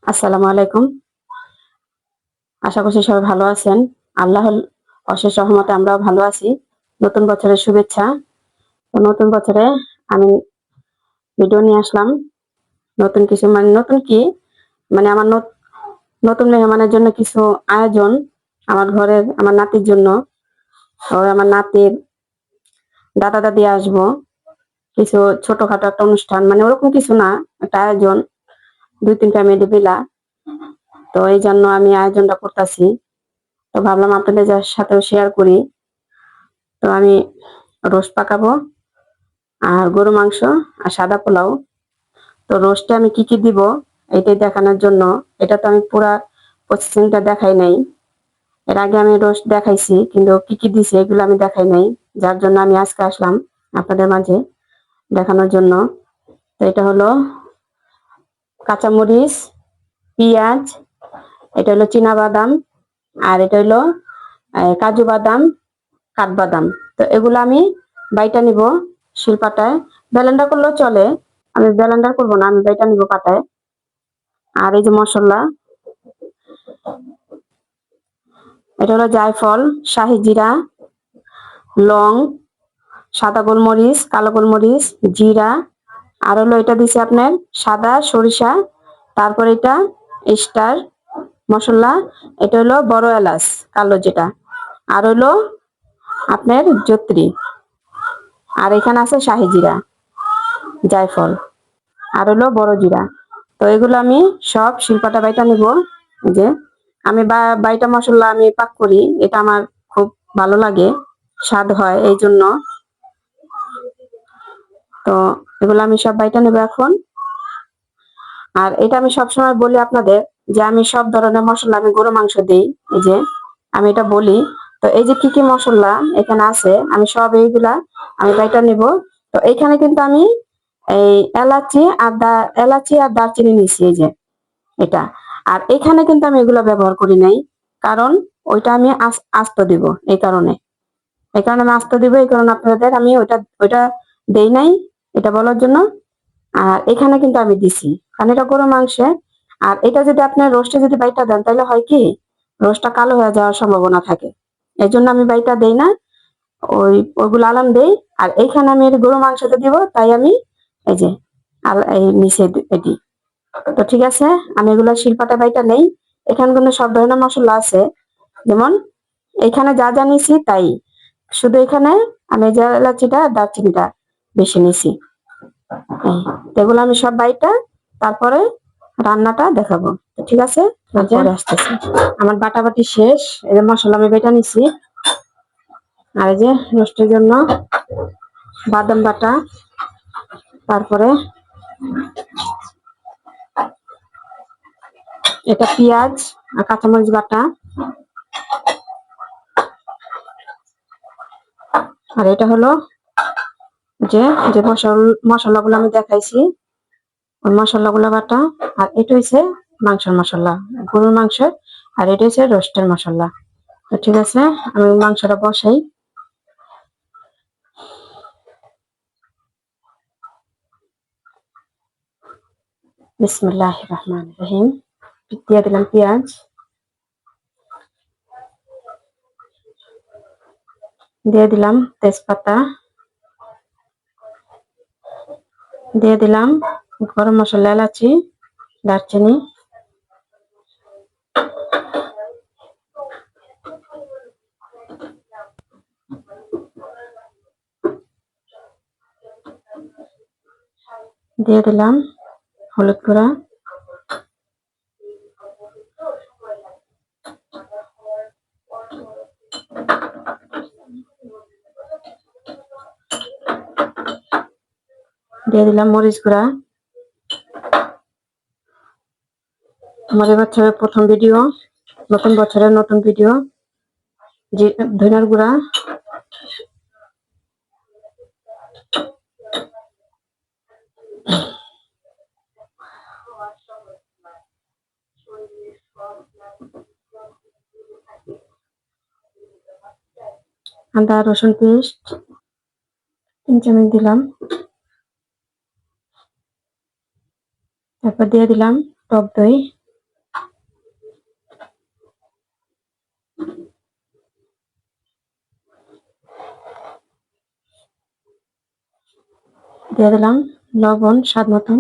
আসসালামু আলাইকুম। আশা করছি সবাই ভালো আছেন। আল্লাহর অশেষ রহমতে আমরাও ভালো আছি। নতুন বছরের শুভেচ্ছা। তো নতুন বছরে আমি ভিডিও নিয়ে আসলাম। নতুন কিছু নতুন কি আমার নতুন মেহমানের জন্য কিছু আয়োজন, আমার ঘরের আমার নাতির জন্য। আমার নাতির দাদা দাদি আসবো, কিছু ছোটখাটো একটা অনুষ্ঠান, ওরকম কিছু না, একটা আয়োজন, 2-3টা মেয়ে মিলা। তো এই জন্য আমি আয়োজনটা করতেছি। তো ভাবলাম আপনাদের সাথেও শেয়ার করি। তো আমি রোস্ট পাকাবো, আর গরু মাংস, আর সাদা পোলাও। তো রোস্টে আমি কি কি দিব এটাই দেখানোর জন্য। এটা তো আমি পুরা প্রসেসিংটা দেখাই নাই। এর আগে আমি রোস্ট দেখাইছি, কিন্তু কি কি দিছি এগুলো আমি দেখাই নাই। যার জন্য আমি আজকে আসলাম আপনাদের মাঝে দেখানোর জন্য। তো এটা হলো কাঁচামরিচ, পেঁয়াজ, এটা হলো চীনা বাদাম, আর এটা হলো কাজু বাদাম, কাঠবাদাম। তো এগুলো আমি বাইটা নিব শিলপাটায়। ব্লেন্ডার করলেও চলে, আমি ব্লেন্ডার করবো না, আমি বাইটা নিব পাটায়। আর এই যে মশলা, এটা হলো জায়ফল, শাহি জিরা, লং, সাদা গোলমরিচ, কালো গোলমরিচ, জিরা। আর হলো এটা দিছে আপনার সাদা সরিষা, তারপর এটা স্টার মশলা, এটা হলো বড় এলাচ কালো যেটা, আর হলো আপনার জত্রি, আর এখানে আছে শাহি জিরা, জায়ফল, আর হলো বড় জিরা। তো এগুলো আমি সব শিলপাটা বাইটা নিব। যে আমি বাইটা মশলা আমি পাক করি, এটা আমার খুব ভালো লাগে, স্বাদ হয় এই জন্য। তো এগুলো আমি সব বাইটা নেব এখন। আর এটা আমি সবসময় বলি আপনাদের যে আমি সব ধরনের মশলা আমি গরু মাংস দিই, এই যে আমি এটা বলি। তো এই যে কি কি মশলা এখানে আছে আমি সব এইগুলা আমি বাইটা নিব। তো এখানে কিন্তু আমি এই এলাচি আর দারচিনি নিছি, এই যে এটা। আর এখানে কিন্তু আমি এগুলো ব্যবহার করি নাই, কারণ ওইটা আমি আস্ত দিব। এই কারণে আমি আস্ত দিব, এই কারণে আপনাদের আমি ওইটা দেই নাই, এটা বলার জন্য। আর এখানে কিন্তু আমি দিছি, কারণ এটা গরু মাংসে। আর এটা যদি আপনার রোস্টে যদি বাইটা দেন তাহলে হয় কি, রোস্টটা কালো হয়ে যাওয়ার সম্ভাবনা থাকে। এই জন্য আমি বাইটা দেই না, ওইগুলো আলাম দেই। আর এইখানে আমি গরু মাংসটা দিব, তাই আমি এই যে এই নিচে এটি। তো ঠিক আছে, আমি এগুলো শিলপাটা বাইটা নেই। এখানে কিন্তু সব ধরনের মশলা আছে, যেমন এখানে যা যা নিছি তাই। শুধু এখানে আমি যে এলাচিটা দারচিনিটা বেশি নিছি। এগুলো আমি সব বাইটা তারপরে রান্নাটা দেখাবো। ঠিক আছে, তারপরে আসতেছি। আমার বাটাবাটি শেষ, এই যে মশলা আমি বেটা নিছি। আর এই যে রোস্টের জন্য বাদাম বাটা, তারপরে এটা পেঁয়াজ আর কাঁচামরিচ বাটা, আর এটা হলো যে যে মশলাগুলো আমি দেখাইছি, ওই মশলাগুলো বাটা। আর এটা হচ্ছে মাংসের মশলা, গরুর মাংসের। আর এটা হচ্ছে রোস্টের মশলা। তো ঠিক আছে, আমি মাংসটা বসাই। বিসমিল্লাহির রহমানির রহিম। দিয়ে দিলাম পেঁয়াজ, দিয়ে দিলাম তেজপাতা, দিয়ে দিলাম গরম মশলা, এলাচি, দারচিনি, দিয়ে দিলাম হলুদ গুঁড়া, দিয়ে দিলাম মরিচ গুঁড়া। আমার এবছরের প্রথম ভিডিও, নতুন বছরের নতুন ভিডিও। ধনিয়ার গুঁড়া, আদা রসুন পেস্ট 3 চামচ দিলাম। তারপর দিয়ে দিলাম টক দই। দিয়ে দিলাম লবণ স্বাদ মতন,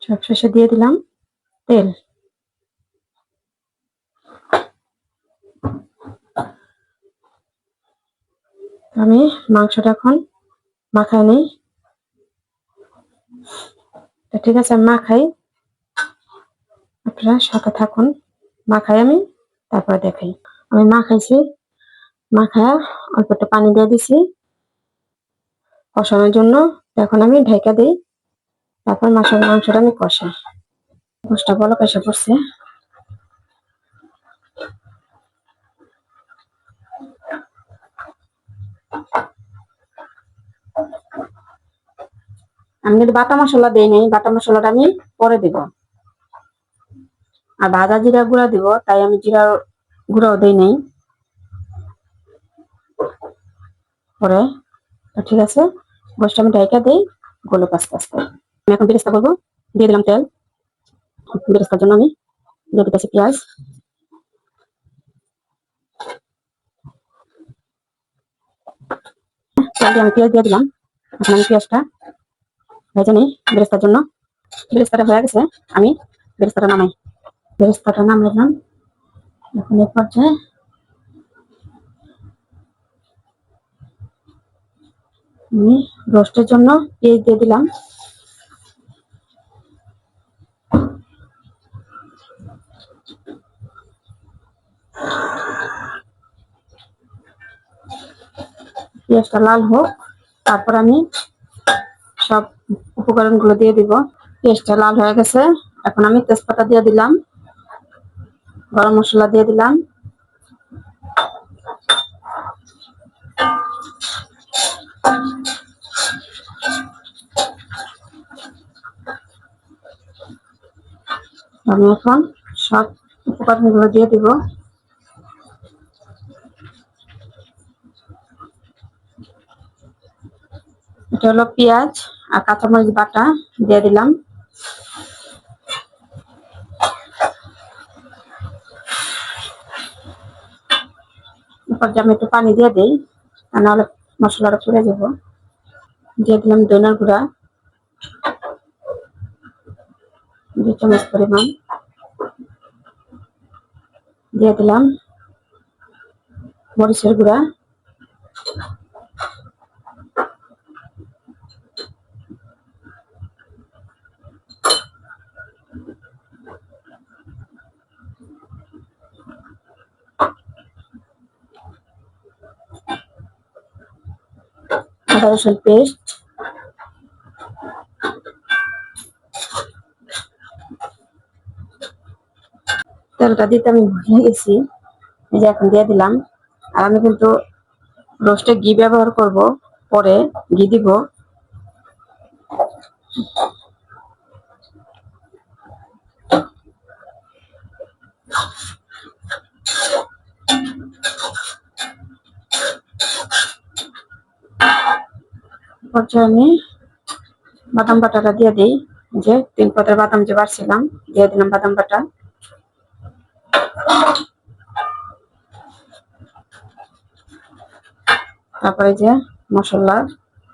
সবশেষে দিয়ে দিলাম তেল। আমি মাংসটা এখন মাখাই নেই। ঠিক আছে, আমি মাখাই, আপনারা সাথে থাকুন। মাখাই আমি, তারপরে দেখাই। আমি মাখাইছি, মাখায়া অল্প একটু পানি দিয়ে দিছি কষানোর জন্য। এখন আমি ঢেকে দিই, তারপর মাংসটা আমি কষাই। গোশটা বলক এসে পড়ছে। আমি কিন্তু বাটা মশলা দিই নাই, বাটা মশলাটা আমি পরে দিব। আর ভাজা জিরা গুঁড়া দিব, তাই আমি জিরা গুঁড়াও দিই নাই পরে। ঠিক আছে, গোশটা আমি ঢেকে দিই, গোলক আস্তে আস্তে। আমি এখন বেরেস্তা করবো, দিয়ে দিলাম তেল। বেরেস্তার জন্য আমি দিয়ে দিতেছি পেঁয়াজ। আমি পেঁয়াজ দিয়ে দিলাম। এখন আমি পেঁয়াজটা ভেজে নিই বেরেস্তার জন্য। বেরেস্তাটা হয়ে গেছে, আমি বেরেস্তাটা নামাই। বেরেস্তাটা নামাইলাম। এখন এর পর্যায়ে আমি রোস্টের জন্য পেঁয়াজ দিয়ে দিলাম। পেঁয়াজটা লাল হোক, তারপর আমি সব উপকরণগুলো দিয়ে দিব। পেঁয়াজটা লাল হয়ে গেছে, এখন আমি তেজপাতা দিয়ে দিলাম, গরম মশলা দিয়ে দিলাম, আমি এখন সব উপকরণগুলো দিয়ে দিব। এটা হলো পেঁয়াজ আর কাঁচামরিচ বাটা দিয়ে দিলাম। এরপর আমি একটু পানি দিয়ে দিই, তা নাহলে মশলাটা পুড়ে যাব। দিয়ে দিলাম ধনিয়ার গুঁড়া 2 চামচ পরিমাণ, দিয়ে দিলাম মরিচের গুঁড়া, আদা রসুন পেস্ট, তেলটা দিতে আমি ভুলে গেছি, এই যে এখন দিয়ে দিলাম। আর আমি কিন্তু রোস্টে ঘি ব্যবহার করব, পরে ঘি দিব। পর্যায়ে আমি বাদাম বাটাটা দিয়ে দিই, যে 3 পাতার বাদাম যে বাড়ছিলাম দিয়ে দিলাম বাদাম বাটা। তারপরে যে মশলা,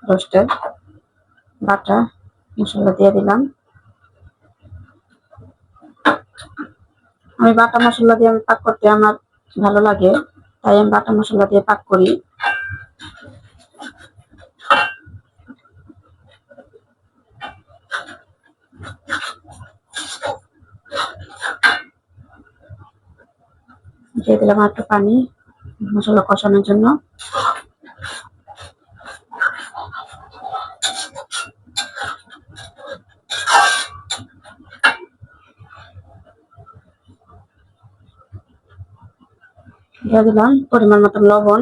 রোস্টের বাটা মশলা দিয়ে দিলাম। আমি বাটা মশলা দিয়ে পাক করতে আমার ভালো লাগে, তাই আমি বাটা মশলা দিয়ে পাক করি। দিয়ে দিলাম একটু পানি মশলা কষানোর জন্য। দিয়ে দিলাম পরিমাণ মতো লবণ,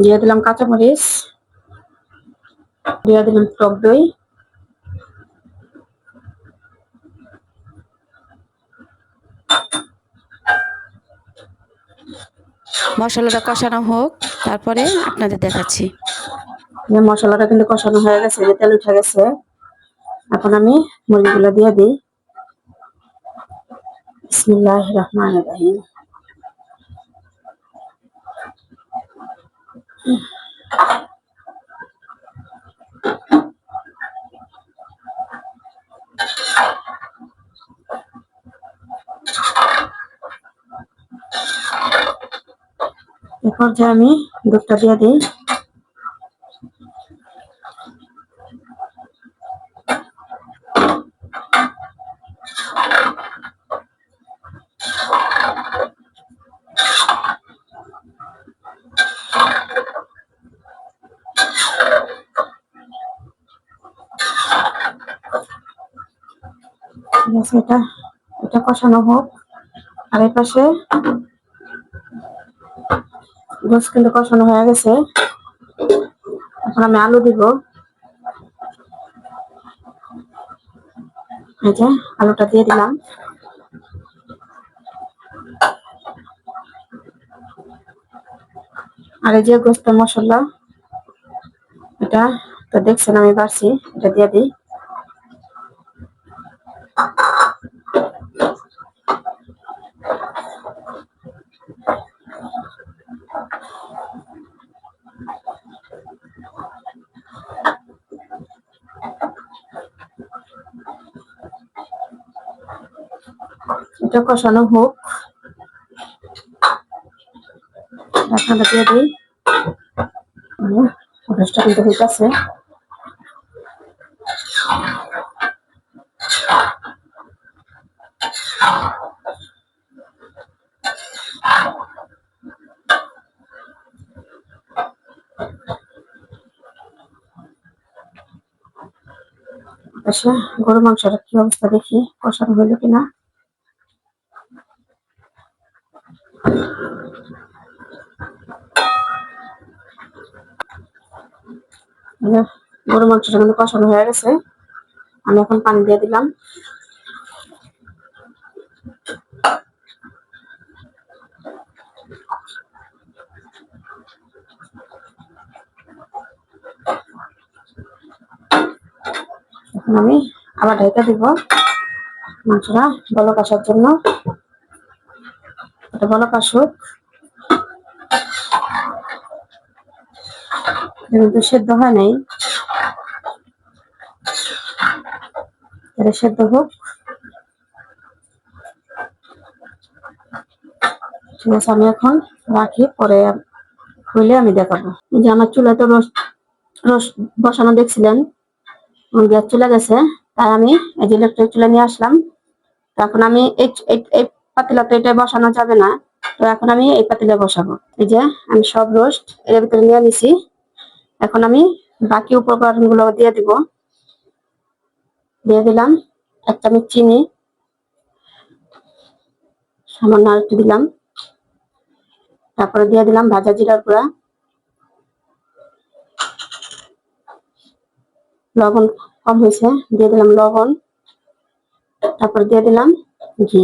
দিয়ে দিলাম কাঁচামরিচ, দিয়ে দিলাম টক দই, মশলাটা কষানো হোক, তারপরে আপনাদের দেখাচ্ছি। মশলাটা কিন্তু কষানো হয়ে গেছে, তেল উঠে গেছে। এখন আমি মুরগিগুলো দিয়ে দিই। বিসমিল্লাহির রহমানির রহিম। এরপর যে আমি দুধটা দিয়ে দিই। ঠিক আছে, এটা কষানো হোক। আর এই পাশে গোস কিন্তু কষানো হয়ে গেছে। এখন আমি আলু দিব। এই যে আলুটা দিয়ে দিলাম। আর এই যে গোস্তের মশলা, এটা তো দেখছেন আমি বাড়ছি, এটা দিয়ে দিই। এটা কষানো হোক, ঢাকনাটা দিয়ে দিই। গোস্তটা কিন্তু হইতাছে। আচ্ছা, গরু মাংসটা কি অবস্থা দেখি, কষানো হইলো কিনা। গরু মাংসটা কিন্তু কষানো হয়ে গেছে। আমি এখন পানি দিয়ে দিলাম। এখন আমি আবার ঢেকে দিব মাংসটা বলক আসার জন্য। এটা বলক আসুক, কিন্তু সেদ্ধ হয় নাই, এটা সেদ্ধ হোক। ঠিক আছে, আমি এখন রাখি, পরে হইলে আমি দেখাবো। যে আমার চুলায় তো রস বসানো দেখছিলেন, গ্যাস চলে গেছে, তাই আমি এই যে ইলেকট্রিক চুলা নিয়ে আসলাম। তো এখন আমি এই পাতিলা তো এটা বসানো যাবে না, তো এখন আমি এই পাতিলে বসাবো। এই যে আমি সব রোস্ট এর ভিতরে নিয়ে নিছি। এখন আমি বাকি উপকরণ গুলো দিয়ে দিব। দিয়ে দিলাম 1 চামচ চিনি, সামান্য একটু দিলাম। তারপরে দিয়ে দিলাম ভাজা জিরার গুঁড়া, লবণ কম হয়েছে, দিয়ে দিলাম লবণ। তারপরে দিয়ে দিলাম ঘি।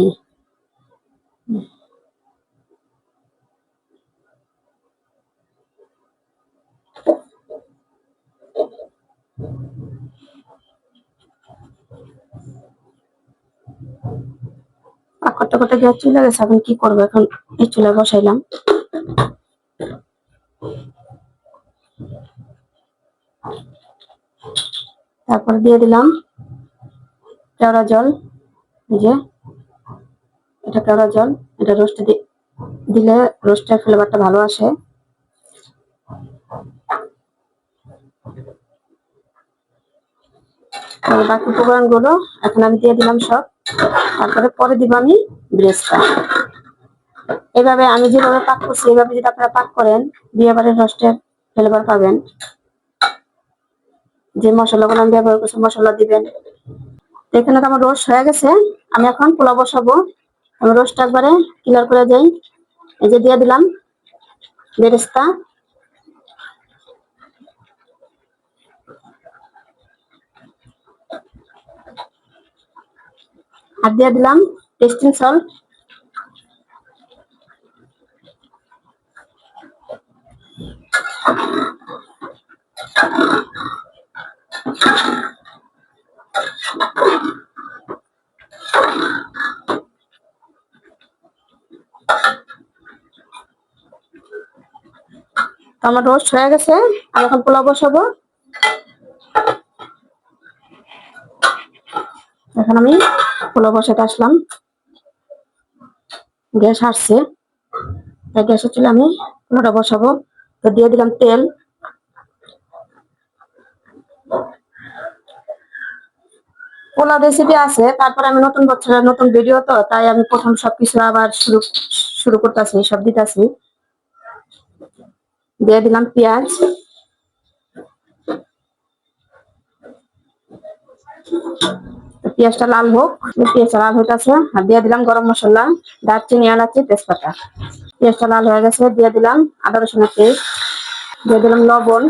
পাক করতে করতে গ্যাস চলে গেছে, এখন কি করবো, এখন এই চুলায় বসাইলাম। তারপরে দিয়ে দিলাম কেওড়া জল। এই যে এটা কেওড়া জল, এটা রোস্টে দিলে রোস্টের ফ্লেভারটা ভালো আসে। বাকি উপকরণ গুলো এখন আমি দিয়ে দিলাম সব। তারপরে পরে দিব আমি ব্রেস্টটা। এভাবে আমি যেভাবে পাক করছি, এইভাবে যদি আপনারা পাক করেন, বিয়ে বাড়ির রোস্টের ফ্লেভার পাবেন। যে মশলাগুলো আমি ব্যবহার করছি, মশলা দিবেন। এখানে তো আমার রোস্ট হয়ে গেছে, আমি এখন পোলাও বসাবো। আমি রোস্ট একবারে ক্লিয়ার করে যাই। এই যে দিয়ে দিলাম বেরেস্তা, আর দিয়ে দিলাম টেস্টিং সল্ট। আমার রোস্ট হয়ে গেছে, আমি এখন পোলাও বসাবো। এখন আমি পোলাও বসাতে আসলাম, গ্যাস আসছে, তাই গ্যাসের চুলে আমি পোলাওটা বসাবো। তো দিয়ে দিলাম তেল। পোলাও রেসিপি আছে, তারপরে আমি নতুন বছরের নতুন ভিডিও, তো তাই আমি প্রথম সবকিছু আবার শুরু শুরু করতেছি, সব দিতেছি। দিয়ে দিলাম পেঁয়াজ, পেঁয়াজটা লাল হোক। পেঁয়াজটা লাল হইতেছে, আর দিয়ে দিলাম গরম মশলা, দারচিনি, এলাচি, তেজপাতা। পেঁয়াজটা লাল হয়ে গেছে, দিয়ে দিলাম আদা রসুনের পেস্ট, দিয়ে দিলাম লবণ,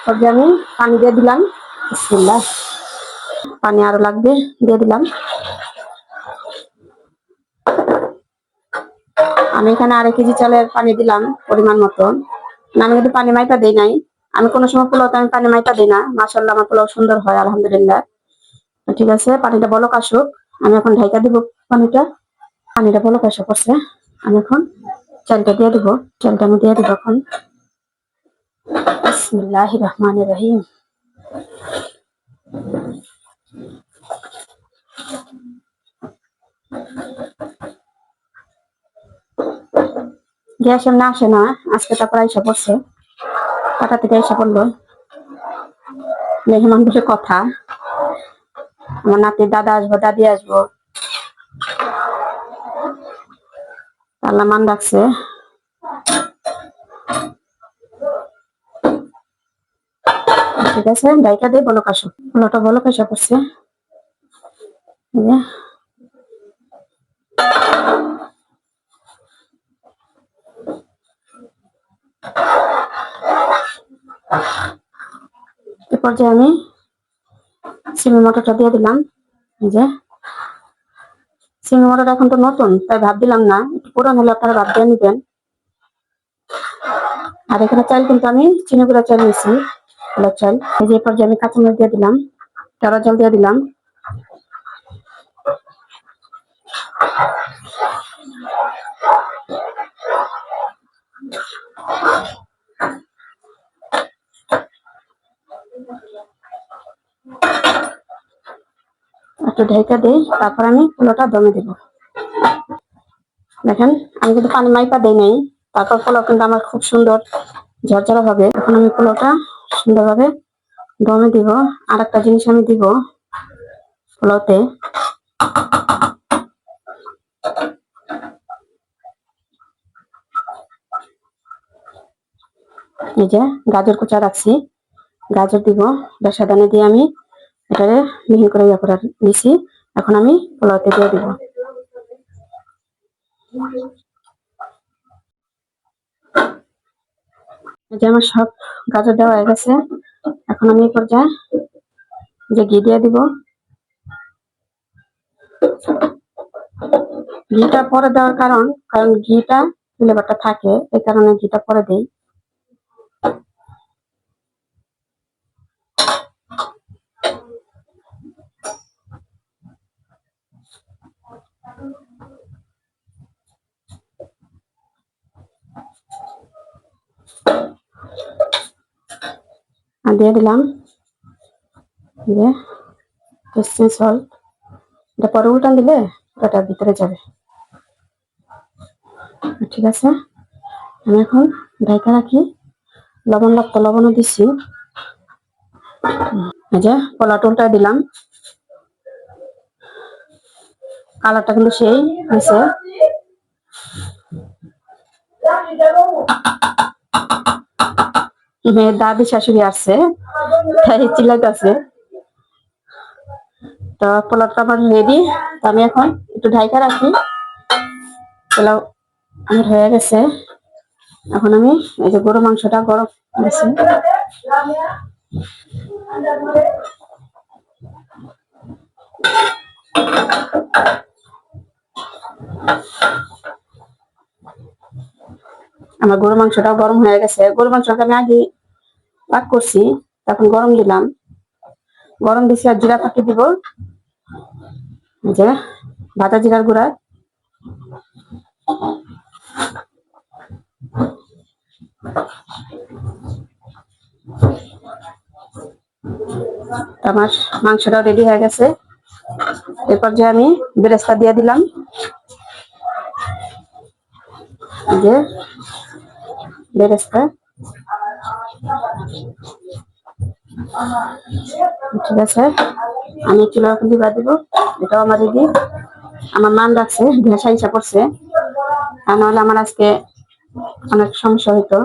তারপরে আমি পানি দিয়ে দিলাম। বিসমিল্লাহ, পানি আরো লাগবে, দিয়ে দিলাম। আমি এখানে 2.5 কেজি চালের পানি দিলাম পরিমাণ মতন। আমি কিন্তু পানি মাইপা দিই নাই, আমি কোনো সময় পোলাওতে আমি পানি মাইপা দিই না। মাশাআল্লাহ, আমার পোলাও সুন্দর হয় আলহামদুলিল্লাহ। ঠিক আছে, পানিটা বলক আসুক, আমি এখন ঢাকা দিব পানিটা। পানিটা বলক আসা করছে, আমি এখন চালটা দিয়ে দিব। চালটা আমি দিয়ে দিব এখন। বিসমিল্লাহির রহমানির রহিম। গ্যাস এমনি আসে না, আজকে তারপর এসে পড়ছে, কাটা থেকে এসে পড়লো। মেহমান বসে কথা, আমার নাতির দাদা আসবো, দাদি আসবো, আল্লাহ মান রাখছে। ঠিক আছে, ডাইকা দিয়ে বলক আসো, পোলাওটা বলক আসা করছে। এ পর্যায়ে আমি সিমি মটরটা দিয়ে দিলাম। এই যে সিমি মটরটা এখন তো নতুন, তাই ভাব দিলাম না, একটু পুরান হলে আপনারা ভাব দিয়ে নিবেন। আর এখানে চাল কিন্তু আমি চিনি গুঁড়া চাল নিয়েছি, পোলার চাল। এই যে পর্যায়ে আমি কাঁচামরিচ দিয়ে দিলাম, কেওড়া জল দিয়ে দিলাম। একটু ঢেকে দিই, তারপর আমি পোলাওটা দমে দিব। দেখেন, আমি কিন্তু পানি মাইপা দেই নাই, তারপর পোলাও কিন্তু আমার খুব সুন্দর ঝরঝরা হবে। এখন আমি পোলাওটা সুন্দরভাবে দমে দিব। আর একটা জিনিস আমি দিব পোলাওতে, এই যে গাজর কুচা রাখছি, গাজর দিব। বেসাদানে দিয়ে আমি এটারে মিহি করে ইয়ে করে নিছি। এখন আমি পোলাওতে দিয়ে দিব। এই যে আমার সব গাজর দেওয়া হয়ে গেছে, এখন আমি এই পর্যায়ে যে ঘি দিয়ে দিব। ঘিটা পরে দেওয়ার কারণ, ঘিটা ফ্লেভারটা থাকে, এই কারণে ঘিটা পরে দেই। আর দিয়ে দিলাম যে টেস্টিং সল্ট, এটা পরে উল্টান দিলে ওটার ভিতরে যাবে। ঠিক আছে, আমি এখন ঢাকা রাখি। লবণ লাগতো, লবণও দিচ্ছি। এই যে পোলাও উল্টা দিলাম, কালারটা কিন্তু সেই হয়েছে। মেয়ের দাদি শাশুড়ি আসছে, তাই চিল্লাইতেছে। তো পোলাওটা আমার রেডি, তো আমি এখন একটু ঢাকা রাখি। পোলাও আমার হয়ে গেছে। এখন আমি এই যে গরু মাংসটা গরম দিচ্ছি, আমার গরু মাংসটাও গরম হয়ে গেছে। গরু মাংসটা আমি আগে পাক করছি, তখন গরম দিলাম, গরম দিছি। আর জিরা পাকি দিব, যে ভাজা জিরার গুঁড়া আমার মাংসটাও রেডি হয়ে গেছে। এরপর যে আমি বেরেস্তা দিয়ে দিলাম, যে বেরেস্তা। ঠিক আছে, আমি চুলা এখন দিবা দিব। এটাও আমার রেডি। আমার মান রাখছে, ঘেঁষা ইচ্ছা করছে, আর নাহলে আমার আজকে অনেক সমস্যা হইতো।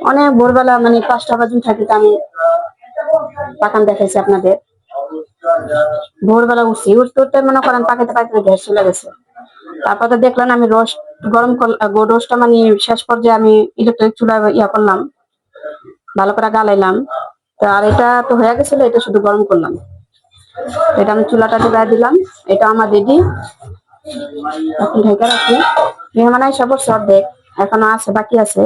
অনেক ভোরবেলা মানে 5টা বাজে থাকি, আমি পাকান দেখাইছি আপনাদের। ভোরবেলা উঠছি, উঠতে উঠতে মনে করেন পাকাতে পাকাতে গ্যাস চলে গেছে। তারপর তো দেখলেন আমি রোস্ট গরম রোস্টটা মানে শেষ পর্যায়ে আমি ইলেকট্রিক চুলা ইয়া করলাম, ভালো করে গালাইলাম। তো আর এটা তো হয়ে গেছিল, এটা শুধু গরম করলাম। এটা আমি চুলাটা ঢুকাই দিলাম। এটা আমার রেডি, এখন ঢেকে রাখি। মেহমান আইসা পড়ছে অর্ধেক, এখনো আছে, বাকি আছে।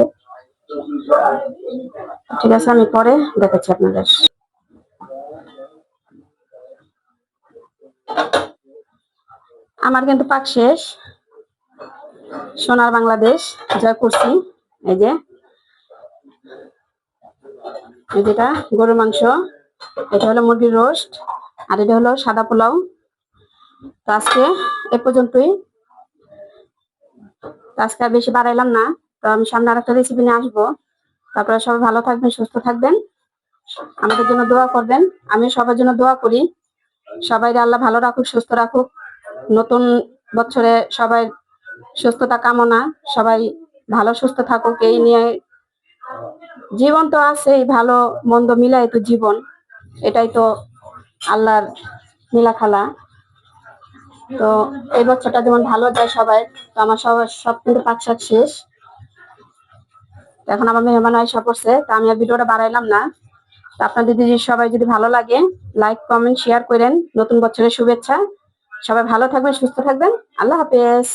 ঠিক আছে, আমি পরে দেখাচ্ছি আপনাদের। আমার কিন্তু পাক শেষ। সোনার বাংলাদেশ যা করছি, এই যে যেটা গরুর মাংস, এটা হলো মুরগির রোস্ট, আর এটা হলো সাদা পোলাও। তো আজকে এ পর্যন্তই। আজকে আর বেশি বাড়াইলাম না। তো আমি সামনে আর একটা রেসিপি নিয়ে আসবো। তারপরে সবাই ভালো থাকবেন, সুস্থ থাকবেন, আমাদের জন্য দোয়া করবেন। আমি সবার জন্য দোয়া করি, সবাই আল্লাহ ভালো রাখুক, সুস্থ রাখুক। নতুন বছরে সবাই সুস্থতা কামনা, সবাই ভালো সুস্থ থাকুক। এই নিয়ে জীবন তো আছে, ভালো মন্দ মিলাই তো জীবন, এটাই তো আল্লাহর নীলা খেলা। তো এই বছরটা যেমন ভালো যায় সবাই। তো আমার সব কিন্তু পাক শাক শেষ। এখন আমার মেহমান আইসা পড়ছে, তো আমি আর ভিডিওটা বাড়াইলাম না। তো আপনাদের যদি সবাই যদি ভালো লাগে, লাইক কমেন্ট শেয়ার করেন। নতুন বছরের শুভেচ্ছা। সবাই ভালো থাকবেন, সুস্থ থাকবেন। আল্লাহ হাফেজ।